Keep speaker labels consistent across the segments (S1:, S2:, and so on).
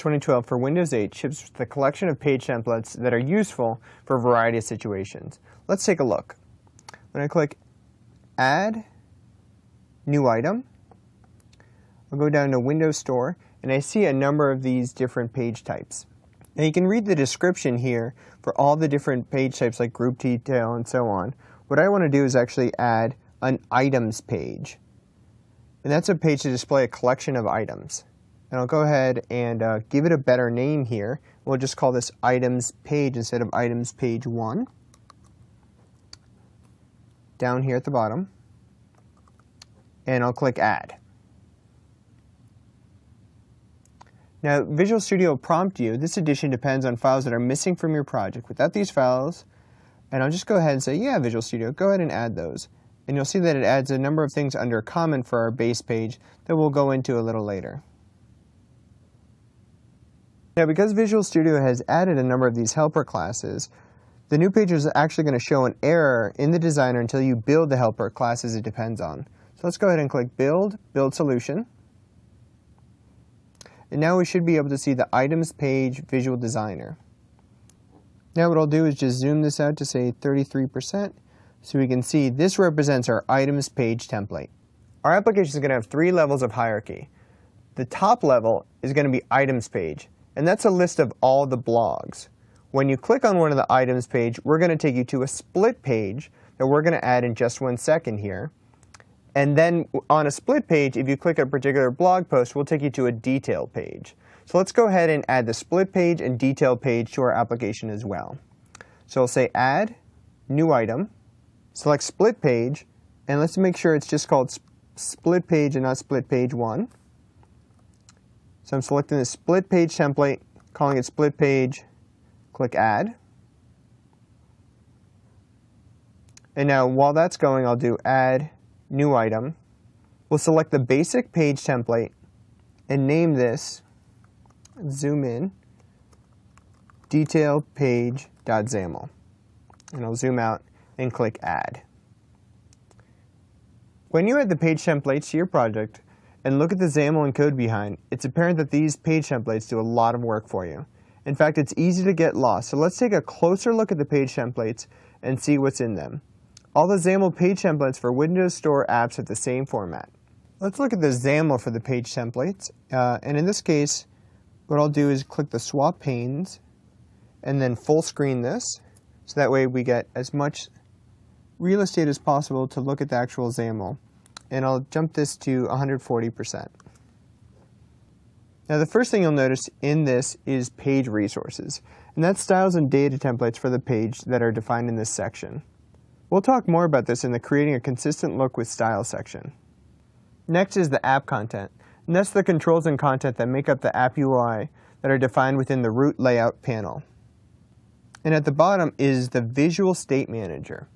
S1: 2012 for Windows 8 ships with a collection of page templates that are useful for a variety of situations. Let's take a look. When I click Add, New Item, I'll go down to Windows Store, and I see a number of these different page types. Now you can read the description here for all the different page types like group detail and so on. What I want to do is actually add an items page. And that's a page to display a collection of items. And I'll go ahead and give it a better name here. We'll just call this items page instead of items page 1. Down here at the bottom. And I'll click Add. Now, Visual Studio will prompt you. This addition depends on files that are missing from your project. Without these files, and I'll just go ahead and say, yeah, Visual Studio, go ahead and add those. And you'll see that it adds a number of things under Common for our base page that we'll go into a little later. Now, because Visual Studio has added a number of these helper classes, the new page is actually going to show an error in the designer until you build the helper classes it depends on. So let's go ahead and click Build, Build Solution. And now we should be able to see the items page visual designer. Now what I'll do is just zoom this out to say 33% so we can see this represents our items page template. Our application is going to have 3 levels of hierarchy. The top level is going to be items page, and that's a list of all the blogs. When you click on one of the items page, we're going to take you to a split page that we're going to add in just 1 second here. And then on a split page, if you click a particular blog post, we'll take you to a detail page. So let's go ahead and add the split page and detail page to our application as well. So I'll say Add, New Item, select Split Page, and let's make sure it's just called Split Page and not Split Page 1. So I'm selecting the Split Page template, calling it Split Page, click Add. And now while that's going, I'll do Add, New Item. We'll select the basic page template and name this, zoom in, detail page.zamel. And I'll zoom out and click Add. When you add the page templates to your project and look at the Zamel and code behind, it's apparent that these page templates do a lot of work for you. In fact, it's easy to get lost. So let's take a closer look at the page templates and see what's in them. All the Zamel page templates for Windows Store apps have the same format. Let's look at the Zamel for the page templates. And in this case, what I'll do is click the swap panes and then full screen this. So that way we get as much real estate as possible to look at the actual Zamel. And I'll jump this to 140%. Now the first thing you'll notice in this is page resources. And that's styles and data templates for the page that are defined in this section. We'll talk more about this in the Creating a Consistent Look with Style section. Next is the app content, and that's the controls and content that make up the app UI that are defined within the root layout panel. And at the bottom is the Visual State Manager.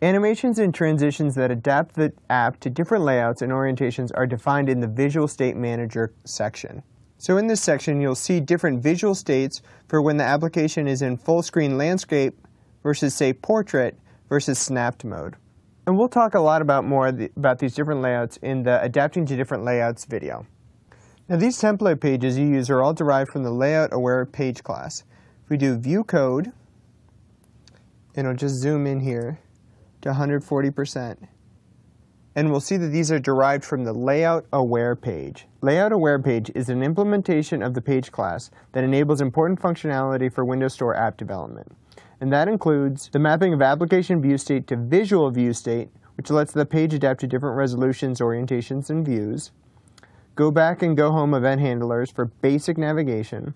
S1: Animations and transitions that adapt the app to different layouts and orientations are defined in the Visual State Manager section. So in this section, you'll see different visual states for when the application is in full screen landscape versus, say, portrait, versus snapped mode. And we'll talk a lot about these different layouts in the Adapting to Different Layouts video. Now these template pages you use are all derived from the Layout Aware page class. If we do View Code, and I'll just zoom in here to 140%, and we'll see that these are derived from the Layout Aware page. Layout Aware page is an implementation of the page class that enables important functionality for Windows Store app development. And that includes the mapping of application view state to visual view state, which lets the page adapt to different resolutions, orientations, and views. Go back and go home event handlers for basic navigation.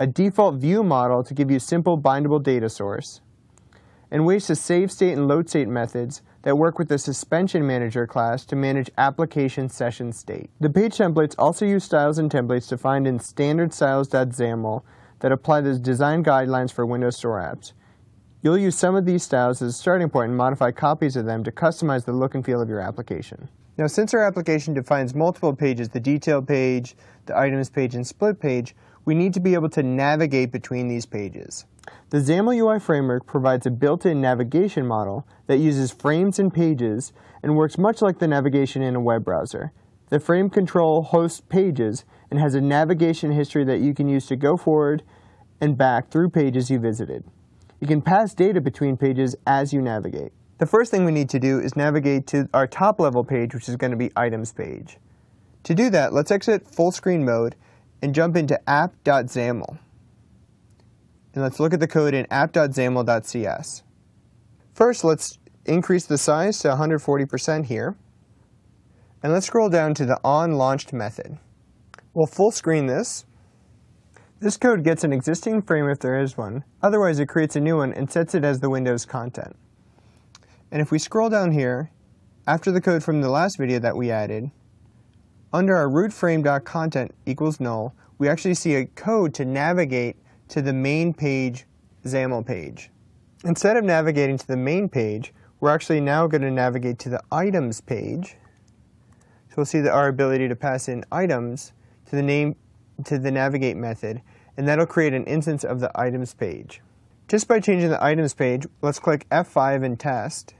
S1: A default view model to give you simple bindable data source. And ways to save state and load state methods that work with the suspension manager class to manage application session state. The page templates also use styles and templates defined in standard styles.zamel that apply the design guidelines for Windows Store apps. You'll use some of these styles as a starting point and modify copies of them to customize the look and feel of your application. Now, since our application defines multiple pages, the detail page, the items page, and split page, we need to be able to navigate between these pages. The Zamel UI framework provides a built-in navigation model that uses frames and pages and works much like the navigation in a web browser. The frame control hosts pages and has a navigation history that you can use to go forward and back through pages you visited. You can pass data between pages as you navigate. The first thing we need to do is navigate to our top level page, which is going to be Items page. To do that, let's exit full screen mode and jump into app.zamel. And let's look at the code in app.zamel.cs. First, let's increase the size to 140% here. And let's scroll down to the onLaunched method. We'll full screen this. This code gets an existing frame if there is one. Otherwise, it creates a new one and sets it as the Windows content. And if we scroll down here, after the code from the last video that we added, under our root frame.content equals null, we actually see a code to navigate to the main page Zamel page. Instead of navigating to the main page, we're actually now going to navigate to the Items page. So we'll see that our ability to pass in items to the navigate method, and that'll create an instance of the Items page. Just by changing the Items page, let's click F5 and test.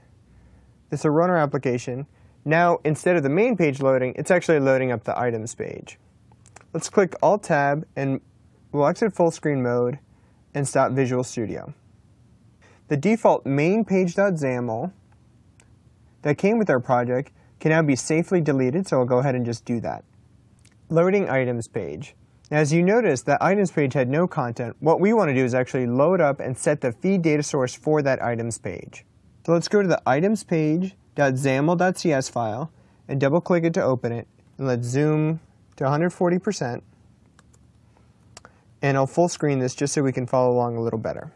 S1: This will run our application. Now, instead of the main page loading, it's actually loading up the Items page. Let's click Alt-Tab, and we'll exit full screen mode and stop Visual Studio. The default main page.zamel that came with our project can now be safely deleted, so I'll go ahead and just do that. Loading Items page. Now, as you notice, that Items page had no content. What we want to do is actually load up and set the feed data source for that Items page. So let's go to the Items page.zamel.cs file and double click it to open it, and let's zoom to 140%, and I'll full screen this just so we can follow along a little better.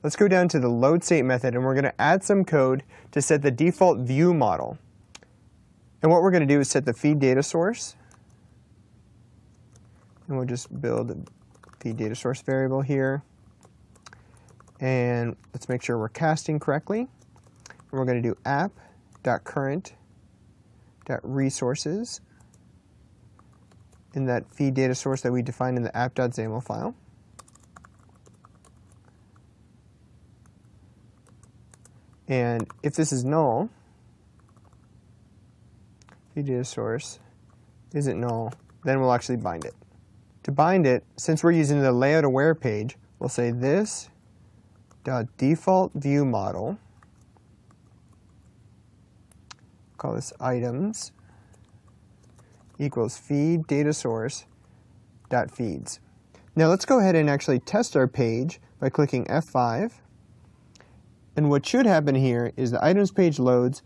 S1: Let's go down to the load state method, and we're going to add some code to set the default view model. And what we're going to do is set the feed data source, and we'll just build a feed data source variable here. And let's make sure we're casting correctly. And we're going to do app.current.resources in that feed data source that we defined in the app.zamel file. And if this is null, feed data source isn't null, then we'll actually bind it. To bind it, since we're using the layout aware page, we'll say this.default view model, call this items, equals feed data source dot feeds. Now let's go ahead and actually test our page by clicking F5. And what should happen here is the items page loads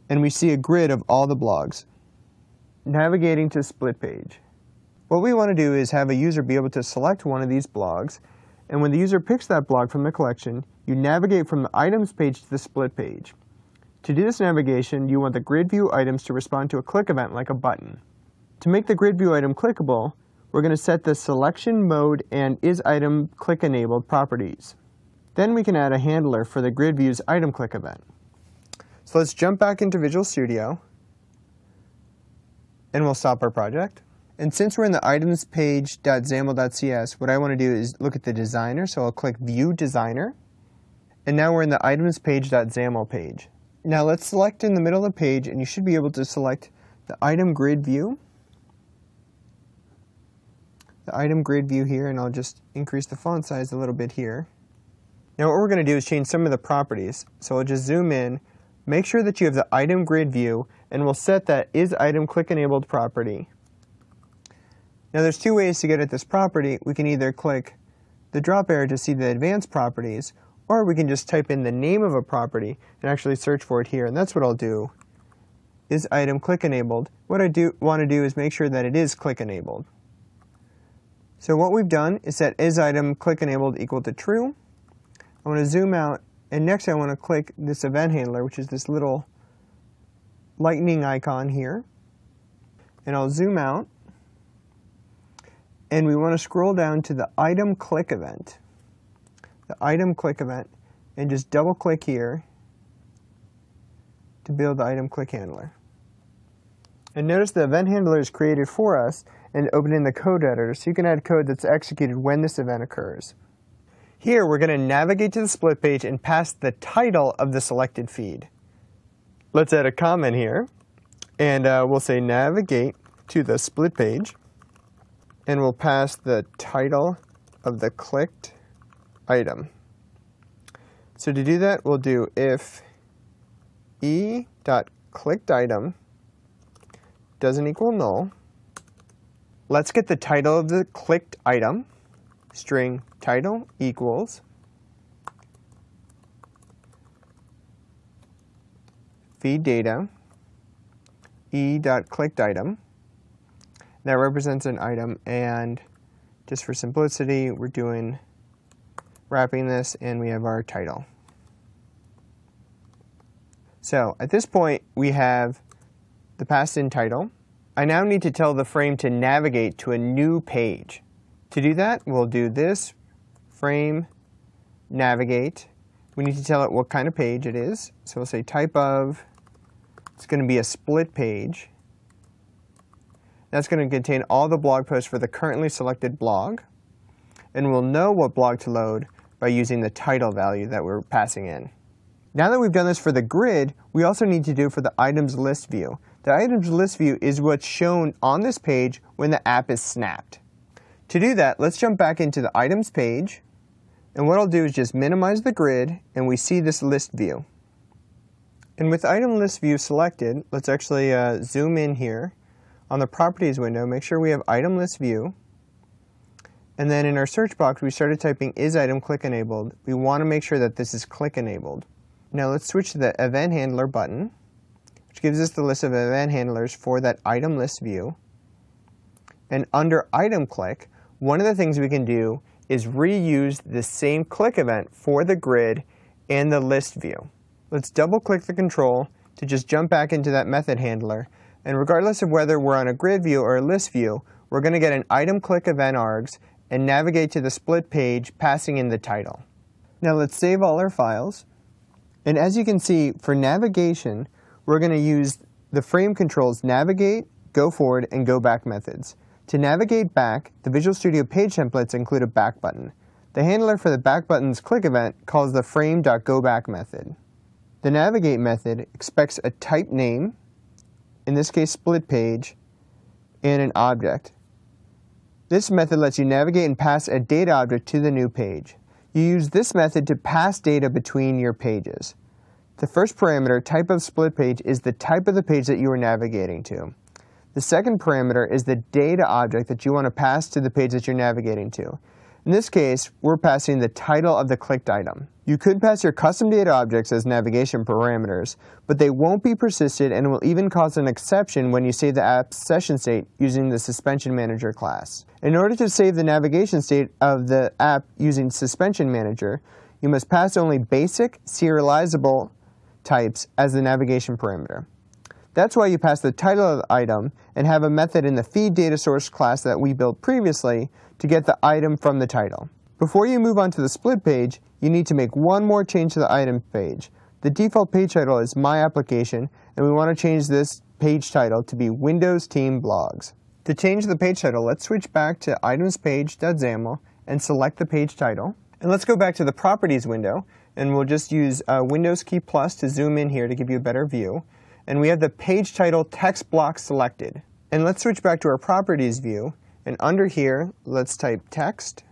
S1: and we see a grid of all the blogs. Navigating to split page. What we want to do is have a user be able to select one of these blogs, and when the user picks that blog from the collection, you navigate from the items page to the split page. To do this navigation, you want the grid view items to respond to a click event like a button. To make the grid view item clickable, we're going to set the selection mode and is item click enabled properties. Then we can add a handler for the grid view's item click event. So let's jump back into Visual Studio, and we'll stop our project. And since we're in the items page.zamel.cs, what I want to do is look at the designer, so I'll click View Designer. And now we're in the items page.zamel page. Now let's select in the middle of the page, and you should be able to select the item grid view. The item grid view here, and I'll just increase the font size a little bit here. Now what we're going to do is change some of the properties. So I'll just zoom in, make sure that you have the item grid view, and we'll set that is item click enabled property. Now there's two ways to get at this property. We can either click the drop arrow to see the advanced properties, or we can just type in the name of a property and actually search for it here, and that's what I'll do. Is item click enabled? What I want to do is make sure that it is click enabled. So what we've done is set is item click enabled equal to true. I want to zoom out, and next I want to click this event handler, which is this little lightning icon here. And I'll zoom out, and we want to scroll down to the item click event. The item click event, and just double click here to build the item click handler. And notice the event handler is created for us and open in the code editor, so you can add code that's executed when this event occurs. Here we're going to navigate to the split page and pass the title of the selected feed. Let's add a comment here. And we'll say navigate to the split page, and we'll pass the title of the clicked item. So to do that, we'll do if e.clickedItem doesn't equal null. Let's get the title of the clicked item, string title equals feed data e.clickedItem. That represents an item, and just for simplicity, we're wrapping this, and we have our title. So at this point, we have the passed-in title. I now need to tell the frame to navigate to a new page. To do that, we'll do this frame navigate. We need to tell it what kind of page it is. So we'll say type of, it's going to be a split page. That's going to contain all the blog posts for the currently selected blog. And we'll know what blog to load by using the title value that we're passing in. Now that we've done this for the grid, we also need to do for the items list view. The items list view is what's shown on this page when the app is snapped. To do that, let's jump back into the items page. And what I'll do is just minimize the grid, and we see this list view. And with item list view selected, let's actually zoom in here. On the properties window, make sure we have item list view. And then in our search box, we started typing is item click enabled. We want to make sure that this is click enabled. Now let's switch to the event handler button, which gives us the list of event handlers for that item list view. And under item click, one of the things we can do is reuse the same click event for the grid and the list view. Let's double click the control to just jump back into that method handler. And regardless of whether we're on a grid view or a list view, we're going to get an item click event args and navigate to the split page, passing in the title. Now let's save all our files. And as you can see, for navigation, we're going to use the frame controls navigate, go forward, and go back methods. To navigate back, the Visual Studio page templates include a back button. The handler for the back button's click event calls the frame.goback method. The navigate method expects a type name, in this case split page, and an object. This method lets you navigate and pass a data object to the new page. You use this method to pass data between your pages. The first parameter, type of split page, is the type of the page that you are navigating to. The second parameter is the data object that you want to pass to the page that you're navigating to. In this case, we're passing the title of the clicked item. You could pass your custom data objects as navigation parameters, but they won't be persisted and will even cause an exception when you save the app's session state using the Suspension Manager class. In order to save the navigation state of the app using Suspension Manager, you must pass only basic serializable types as the navigation parameter. That's why you pass the title of the item and have a method in the feed data source class that we built previously to get the item from the title. Before you move on to the split page, you need to make one more change to the item page. The default page title is My Application, and we want to change this page title to be Windows Team Blogs. To change the page title, let's switch back to itemspage.zamel and select the page title. And let's go back to the Properties window, and we'll just use Windows key plus to zoom in here to give you a better view. And we have the page title text block selected. And let's switch back to our Properties view, and under here, let's type text.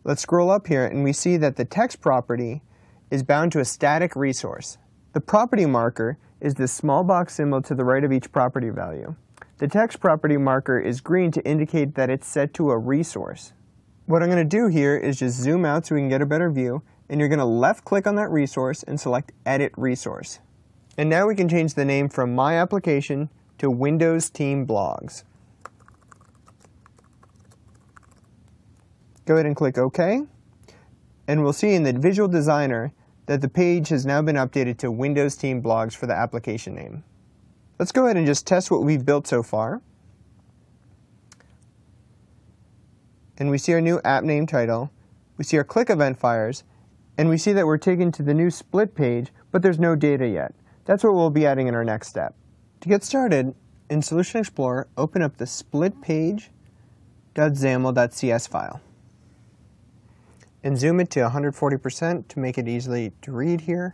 S1: Let's scroll up here, and we see that the text property is bound to a static resource. The property marker is the small box symbol to the right of each property value. The text property marker is green to indicate that it's set to a resource. What I'm going to do here is just zoom out so we can get a better view, and you're going to left click on that resource and select Edit Resource. And now we can change the name from My Application to Windows Team Blogs. Go ahead and click OK, and we'll see in the Visual Designer that the page has now been updated to Windows Team Blogs for the application name. Let's go ahead and just test what we've built so far. And we see our new app name title, we see our click event fires, and we see that we're taken to the new split page, but there's no data yet. That's what we'll be adding in our next step. To get started, in Solution Explorer, open up the splitpage.zamel.cs file. And zoom it to 140% to make it easily to read here.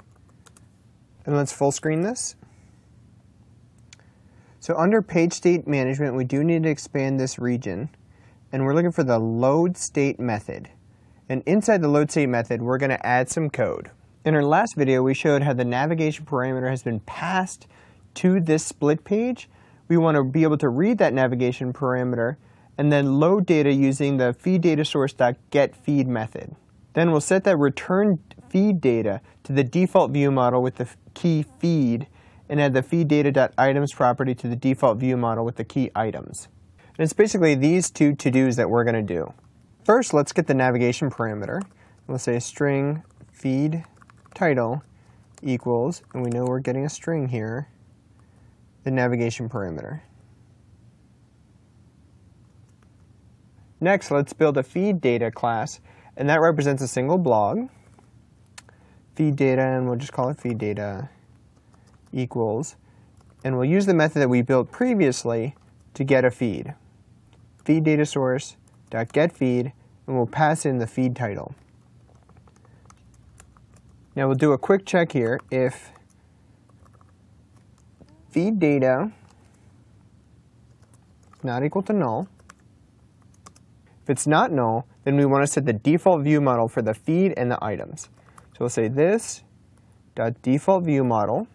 S1: And let's full screen this. So under page state management, we do need to expand this region, and we're looking for the load state method. And inside the load state method, we're going to add some code. In our last video, we showed how the navigation parameter has been passed to this split page. We want to be able to read that navigation parameter and then load data using the feed_data_source.getFeed method. Then we'll set that return feed data to the default view model with the key feed, and add the feedData.items property to the default view model with the key items. And it's basically these two to-dos that we're going to do. First, let's get the navigation parameter. We'll say string feed title equals, and we know we're getting a string here, the navigation parameter. Next, let's build a feed data class, and that represents a single blog. Feed data, and we'll just call it feed data equals, and we'll use the method that we built previously to get a feed. feedDataSource.getFeed, and we'll pass in the feed title. Now we'll do a quick check here. If feed data is not equal to null, if it's not null, then we want to set the default view model for the feed and the items. So we'll say this.defaultViewModel,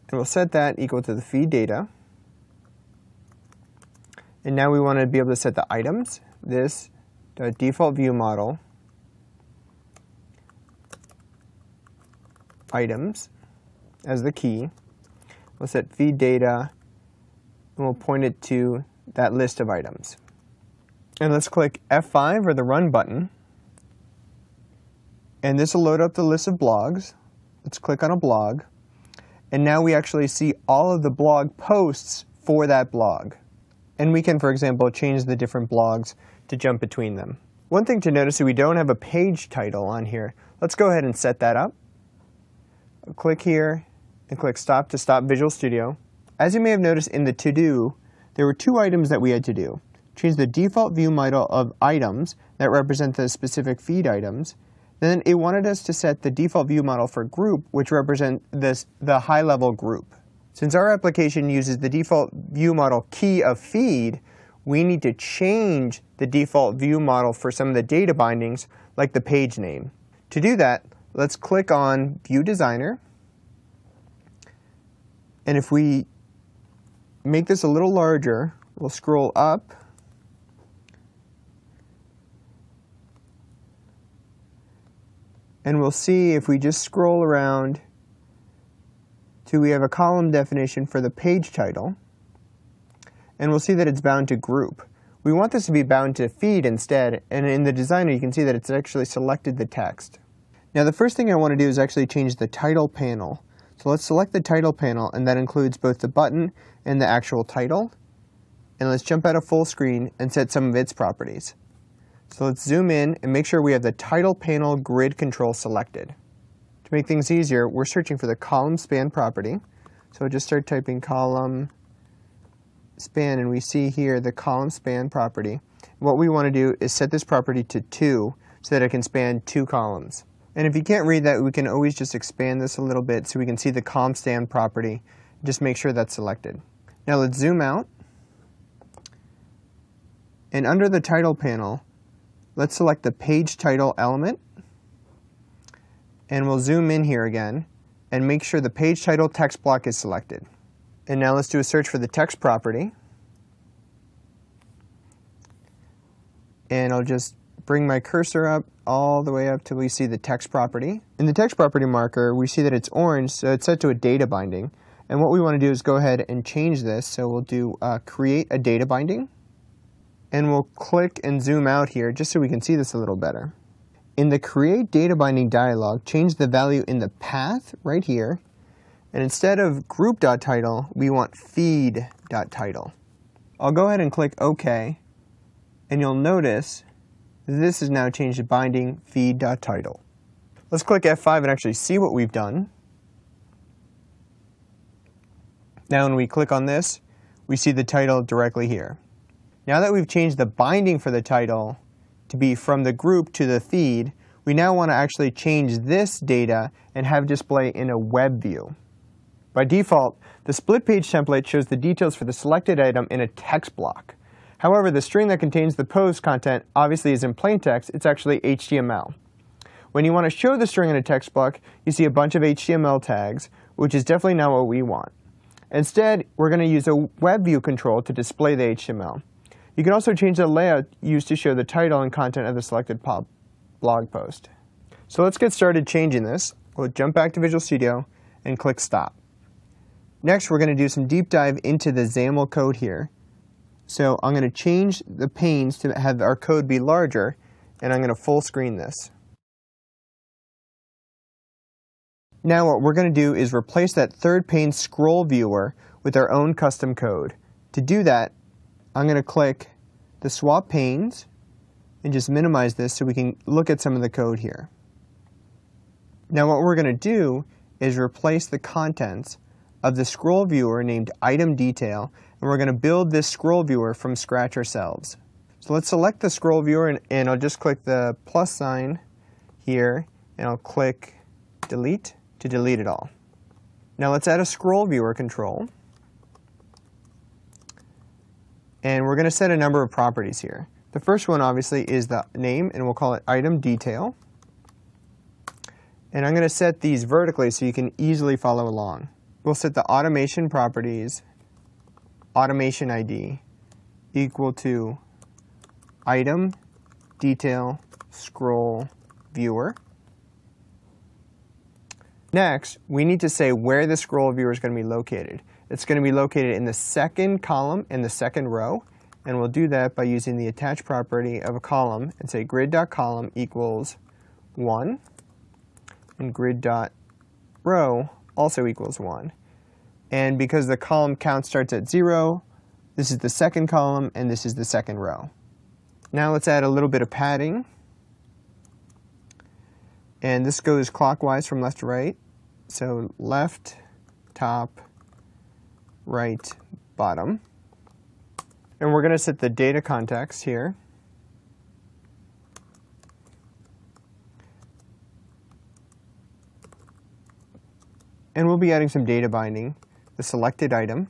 S1: and we'll set that equal to the feed data. And now we want to be able to set the items, this.defaultViewModel items as the key. We'll set feed data, and we'll point it to that list of items. And let's click F5 or the Run button, and this will load up the list of blogs. Let's click on a blog, and now we actually see all of the blog posts for that blog. And we can, for example, change the different blogs to jump between them. One thing to notice is we don't have a page title on here. Let's go ahead and set that up. I'll click here and click Stop to stop Visual Studio. As you may have noticed in the to-do, there were two items that we had to do. Change the default view model of items that represent the specific feed items. Then it wanted us to set the default view model for group, which represent the high-level group. Since our application uses the default view model key of feed, we need to change the default view model for some of the data bindings, like the page name. To do that, let's click on View Designer. And if we make this a little larger, we'll scroll up. And we'll see if we just scroll around till we have a column definition for the page title. And we'll see that it's bound to group. We want this to be bound to feed instead, and in the designer you can see that it's actually selected the text. Now the first thing I want to do is actually change the title panel. So let's select the title panel, and that includes both the button and the actual title. And let's jump out of full screen and set some of its properties. So let's zoom in and make sure we have the title panel grid control selected. To make things easier, we're searching for the column span property. So just start typing column span, and we see here the column span property. What we want to do is set this property to 2 so that it can span 2 columns. And if you can't read that, we can always just expand this a little bit so we can see the column span property. Just make sure that's selected. Now let's zoom out. And under the title panel, let's select the page title element. And we'll zoom in here again and make sure the page title text block is selected. And now let's do a search for the text property. And I'll just bring my cursor up all the way up till we see the text property. In the text property marker, we see that it's orange, so it's set to a data binding. And what we want to do is go ahead and change this. So we'll do create a data binding. And we'll click and zoom out here just so we can see this a little better. In the create data binding dialog, change the value in the path right here. And instead of group.title, we want feed.title. I'll go ahead and click OK. And you'll notice this is now changed to binding feed.title. Let's click F5 and actually see what we've done. Now when we click on this, we see the title directly here. Now that we've changed the binding for the title to be from the group to the feed, we now want to actually change this data and have display in a web view. By default, the split page template shows the details for the selected item in a text block. However, the string that contains the post content obviously is in plain text, it's actually HTML. When you want to show the string in a text block, you see a bunch of HTML tags, which is definitely not what we want. Instead, we're going to use a web view control to display the HTML. You can also change the layout used to show the title and content of the selected blog post. So let's get started changing this. We'll jump back to Visual Studio and click Stop. Next, we're going to do some deep dive into the Zamel code here. So I'm going to change the panes to have our code be larger, and I'm going to full screen this. Now what we're going to do is replace that third pane scroll viewer with our own custom code. To do that, I'm going to click the swap panes and just minimize this so we can look at some of the code here. Now what we're going to do is replace the contents of the scroll viewer named item detail, and we're going to build this scroll viewer from scratch ourselves. So let's select the scroll viewer, and I'll just click the plus sign here, and I'll click delete to delete it all. Now let's add a scroll viewer control, and we're going to set a number of properties here. The first one obviously is the name, and we'll call it item detail. And I'm going to set these vertically so you can easily follow along. We'll set the automation properties, automation ID, equal to item detail scroll viewer. Next, we need to say where the scroll viewer is going to be located. It's going to be located in the second column and the second row, and we'll do that by using the attach property of a column and say grid.column equals 1, and grid.row also equals 1. And because the column count starts at 0, this is the second column and this is the second row. Now let's add a little bit of padding. And this goes clockwise from left to right. So left, top, right, bottom. And we're going to set the data context here. And we'll be adding some data binding, the selected item,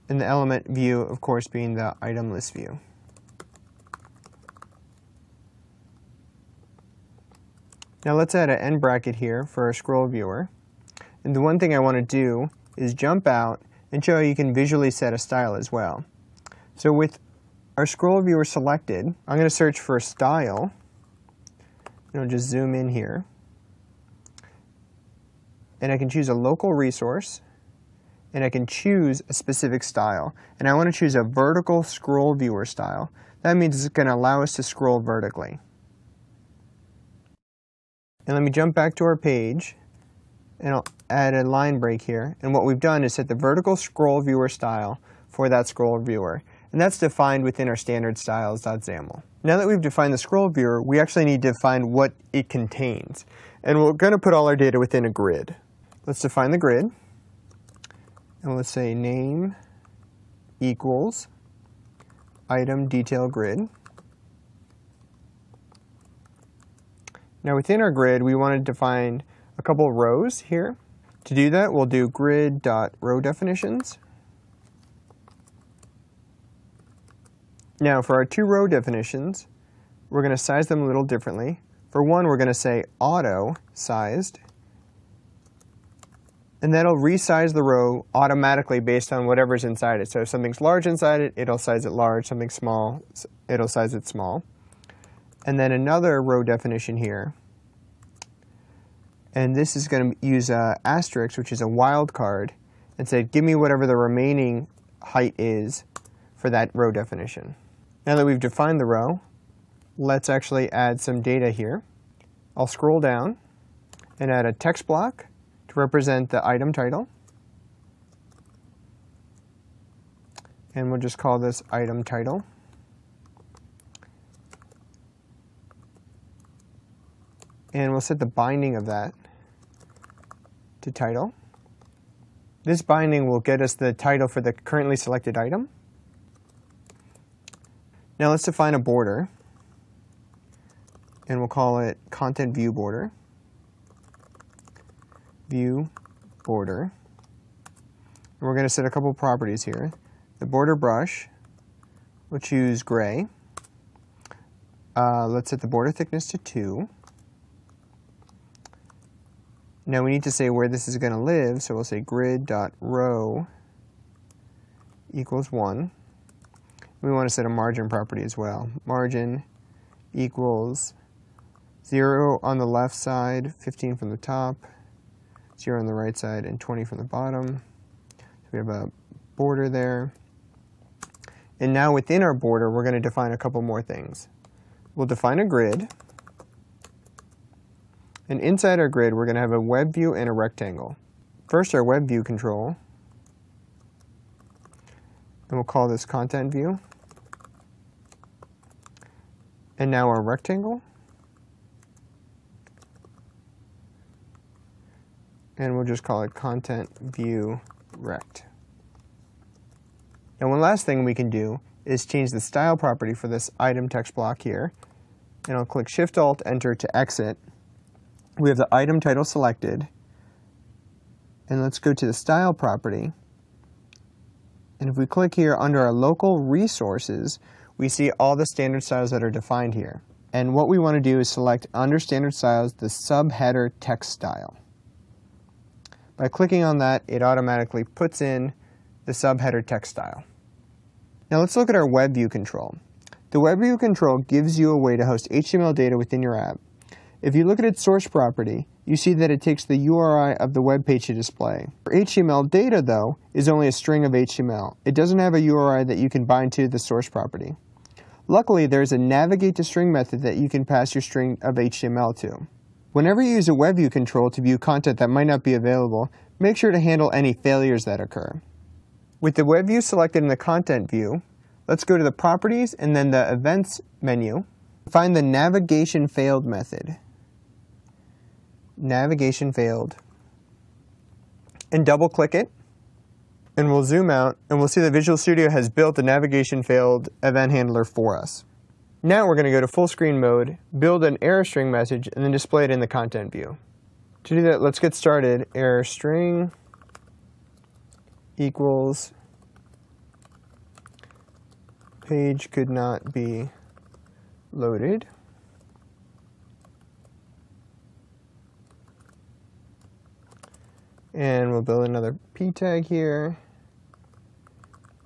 S1: and the element view, of course, being the item list view. Now let's add an end bracket here for our scroll viewer. And the one thing I want to do is jump out and show how you can visually set a style as well. So with our scroll viewer selected, I'm going to search for style, and I'll just zoom in here. And I can choose a local resource, and I can choose a specific style. And I want to choose a vertical scroll viewer style. That means it's going to allow us to scroll vertically. And let me jump back to our page, and I'll add a line break here. And what we've done is set the vertical scroll viewer style for that scroll viewer. And that's defined within our standard styles.zamel. Now that we've defined the scroll viewer, we actually need to define what it contains. And we're going to put all our data within a grid. Let's define the grid. And let's say name equals item detail grid. Now within our grid, we want to define a couple of rows here. To do that, we'll do grid.rowDefinitions. Now for our two row definitions, we're going to size them a little differently. For one, we're going to say auto sized, and that'll resize the row automatically based on whatever's inside it. So if something's large inside it, it'll size it large. Something small, it'll size it small. And then another row definition here, and this is going to use a asterisk, which is a wildcard, and say give me whatever the remaining height is for that row definition. Now that we've defined the row, let's actually add some data here. I'll scroll down and add a text block to represent the item title. And we'll just call this item title. And we'll set the binding of that to title. This binding will get us the title for the currently selected item. Now let's define a border, and we'll call it content view border. View border. And we're going to set a couple properties here. The border brush, we'll choose gray. Let's set the border thickness to 2. Now we need to say where this is going to live, so we'll say grid.row equals 1. We want to set a margin property as well. Margin equals 0 on the left side, 15 from the top, 0 on the right side, and 20 from the bottom. So we have a border there. And now within our border, we're going to define a couple more things. We'll define a grid. And inside our grid, we're going to have a web view and a rectangle. First, our web view control. And we'll call this content view. And now our rectangle. And we'll just call it content view rect. And one last thing we can do is change the style property for this item text block here. And I'll click Shift-Alt-Enter to exit. We have the item title selected. And let's go to the style property. And if we click here under our local resources, we see all the standard styles that are defined here. And what we want to do is select under standard styles the subheader text style. By clicking on that, it automatically puts in the subheader text style. Now let's look at our web view control. The web view control gives you a way to host HTML data within your app. If you look at its source property, you see that it takes the URI of the web page to display. For HTML data, though, is only a string of HTML. It doesn't have a URI that you can bind to the source property. Luckily, there's a navigate to string method that you can pass your string of HTML to. Whenever you use a web view control to view content that might not be available, make sure to handle any failures that occur. With the web view selected in the content view, let's go to the properties and then the events menu. Find the navigation failed method. Navigation failed. And double click it. And we'll zoom out and we'll see that Visual Studio has built the navigation failed event handler for us. Now we're going to go to full screen mode, build an error string message, and then display it in the content view. To do that, let's get started. Error string equals page could not be loaded. And we'll build another p tag here.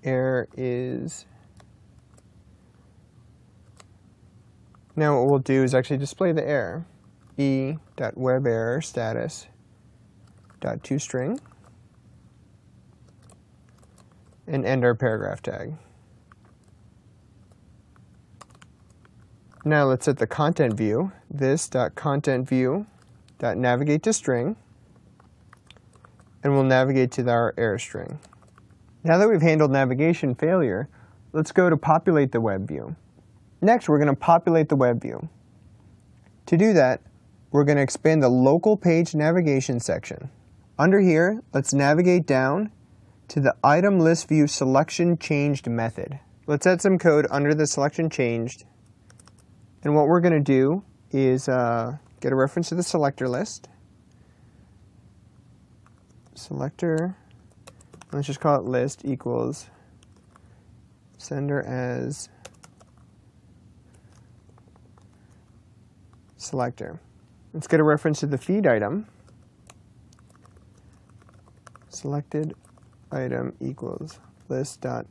S1: Error is. Now what we'll do is actually display the error. e.weberror status.toString. And end our paragraph tag. Now let's set the content view. This.contentView.navigate to string. And we'll navigate to our error string. Now that we've handled navigation failure, let's go to populate the web view. Next, we're going to populate the web view. To do that, we're going to expand the local page navigation section. Under here, let's navigate down to the item list view selection changed method. Let's add some code under the selection changed. And what we're going to do is get a reference to the selector list. Selector, let's just call it list equals sender as selector. Let's get a reference to the feed item. Selected item equals list dot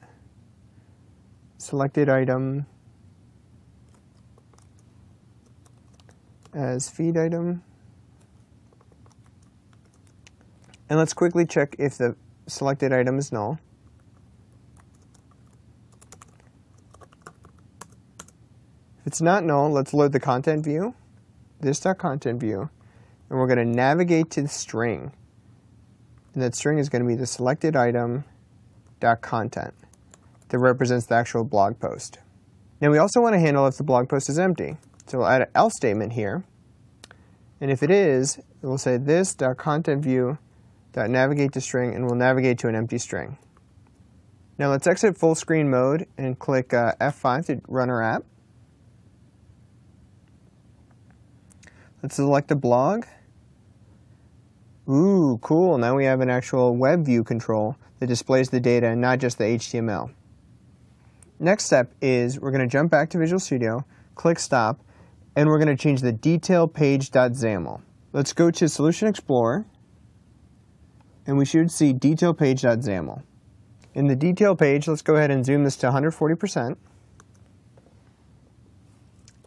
S1: selected item as feed item. And let's quickly check if the selected item is null. If it's not null, let's load the content view, this.content view, and we're going to navigate to the string. And that string is going to be the selected item.content that represents the actual blog post. Now we also want to handle if the blog post is empty. So we'll add an else statement here. And if it is, we'll say this.content view.navigate to string, and we'll navigate to an empty string. Now let's exit full screen mode and click F5 to run our app. Let's select a blog. Ooh, cool. Now we have an actual web view control that displays the data and not just the HTML. Next step is we're going to jump back to Visual Studio, click Stop, and we're going to change the detail page.zamel. Let's go to Solution Explorer, and we should see detail page.zamel. In the detail page, let's go ahead and zoom this to 140%.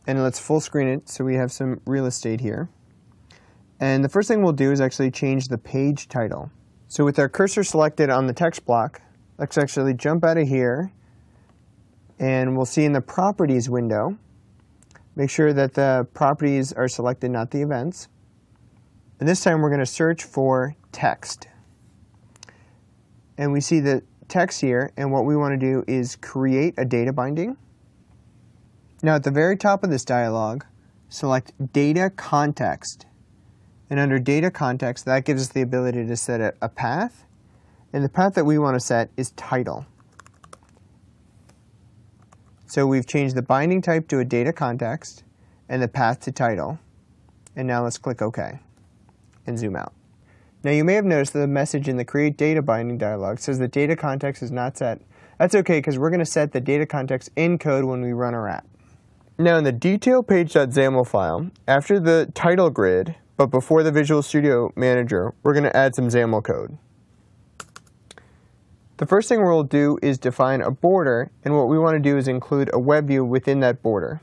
S1: And let's full screen it so we have some real estate here. And the first thing we'll do is actually change the page title. So with our cursor selected on the text block, let's actually jump out of here, and we'll see in the Properties window, make sure that the properties are selected, not the events. And this time we're going to search for text. And we see the text here, and what we want to do is create a data binding. Now at the very top of this dialog, select Data Context. And under Data Context, that gives us the ability to set a path. And the path that we want to set is title. So we've changed the binding type to a data context and the path to title. And now let's click OK and zoom out. Now you may have noticed that the message in the Create Data Binding dialog says the data context is not set. That's okay, because we're going to set the data context in code when we run our app. Now in the detail page.zamel file, after the title grid, but before the Visual Studio Manager, we're going to add some XAML code. The first thing we'll do is define a border, and what we want to do is include a web view within that border.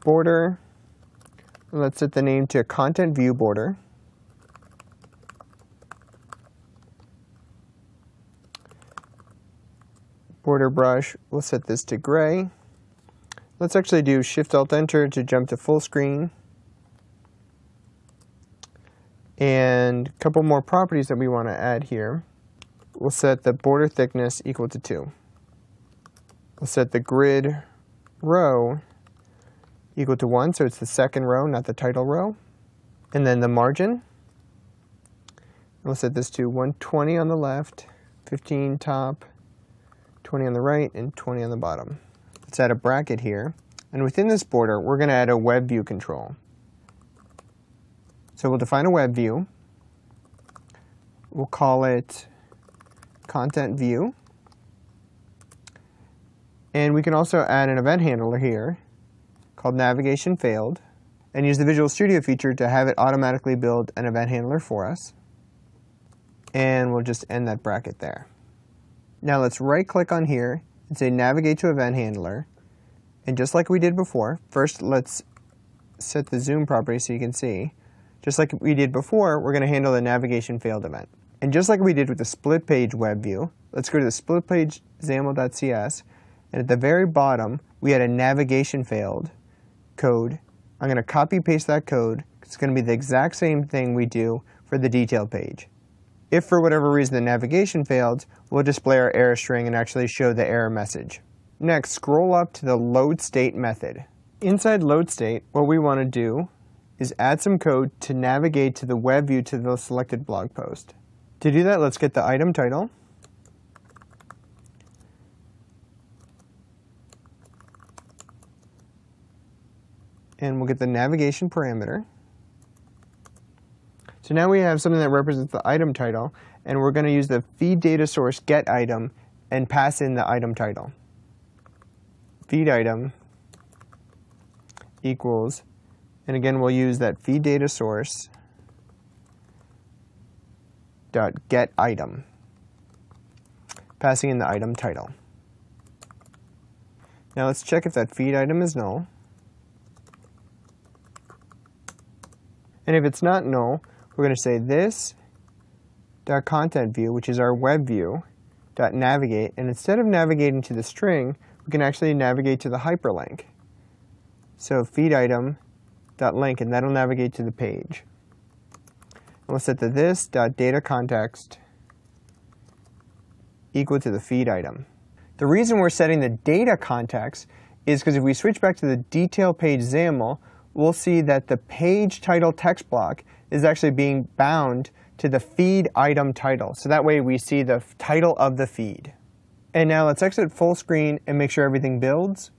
S1: Border, let's set the name to Content View Border. Border brush, we'll set this to gray. Let's actually do Shift-Alt-Enter to jump to full screen. And a couple more properties that we want to add here. We'll set the border thickness equal to 2. We'll set the grid row equal to 1, so it's the second row, not the title row. And then the margin, we'll set this to 120 on the left, 15 top, 20 on the right, and 20 on the bottom. Let's add a bracket here. And within this border, we're going to add a web view control. So we'll define a web view. We'll call it Content View. And we can also add an event handler here called Navigation Failed, and use the Visual Studio feature to have it automatically build an event handler for us. And we'll just end that bracket there. Now let's right-click on here and say Navigate to Event Handler. And just like we did before, first let's set the zoom property so you can see. Just like we did before, we're going to handle the Navigation Failed event. And just like we did with the split page web view, let's go to the split page XAML.cs, and at the very bottom, we had a navigation failed code. I'm going to copy paste that code. It's going to be the exact same thing we do for the detail page. If for whatever reason the navigation failed, we'll display our error string and actually show the error message. Next, scroll up to the load state method. Inside load state, what we want to do is add some code to navigate to the web view to the selected blog post. To do that, let's get the item title. And we'll get the navigation parameter. So now we have something that represents the item title, and we're going to use the feed data source get item and pass in the item title. Feed item equals, and again we'll use that feed data source dot get item, passing in the item title. Now let's check if that feed item is null. And if it's not null, we're going to say this dot content view, which is our web view, dot navigate, and instead of navigating to the string, we can actually navigate to the hyperlink. So feed item dot link, and that'll navigate to the page. And we'll set the this dot data context equal to the feed item. The reason we're setting the data context is because if we switch back to the detail page XAML, we'll see that the page title text block is actually being bound to the feed item title. So that way we see the title of the feed. And now let's exit full screen and make sure everything builds.